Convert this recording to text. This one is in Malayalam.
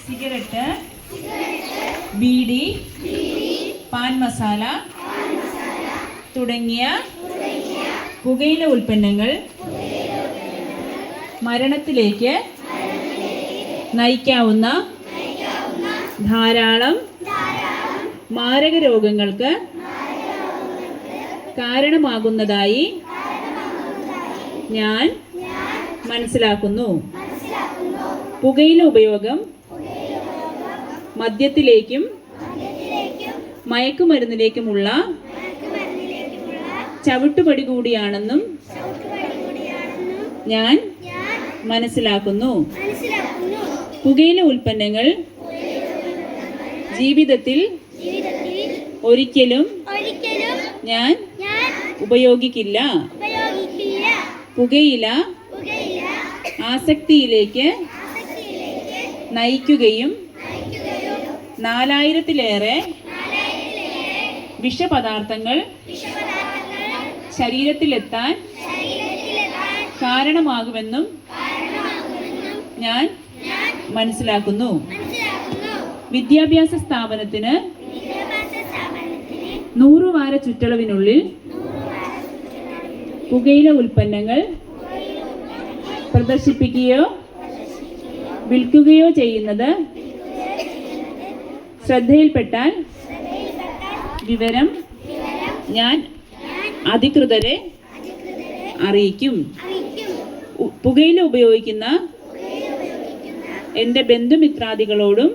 സിഗരറ്റ്, ബീഡി, പാൻ മസാല തുടങ്ങിയ പുകയില ഉൽപ്പന്നങ്ങൾ മരണത്തിലേക്ക് നയിക്കാവുന്ന ധാരാളം മാരക രോഗങ്ങൾക്ക് കാരണമാകുന്നതായി ഞാൻ മനസ്സിലാക്കുന്നു. പുകയില ഉപയോഗം മദ്യത്തിലേക്കും മയക്കുമരുന്നിലേക്കുമുള്ള ചവിട്ടുപടി കൂടിയാണെന്നും ഞാൻ മനസ്സിലാക്കുന്നു. പുകയില ഉൽപ്പന്നങ്ങൾ ജീവിതത്തിൽ ഒരിക്കലും ഞാൻ ഉപയോഗിക്കില്ല. പുകയില ആസക്തിയിലേക്ക് നയിക്കുകയും 4000-ലേറെ വിഷപദാർത്ഥങ്ങൾ ശരീരത്തിലെത്താൻ കാരണമാകുമെന്നും ഞാൻ മനസ്സിലാക്കുന്നു. വിദ്യാഭ്യാസ സ്ഥാപനത്തിന് 100 വാര ചുറ്റളവിനുള്ളിൽ പുകയില ഉൽപ്പന്നങ്ങൾ പ്രദർശിപ്പിക്കുകയോ വിൽക്കുകയോ ചെയ്യുന്നത് ശ്രദ്ധയിൽപ്പെട്ടാൽ വിവരം ഞാൻ അധികൃതരെ അറിയിക്കും. പുകയില ഉപയോഗിക്കുന്ന എൻ്റെ ബന്ധുമിത്രാദികളോടും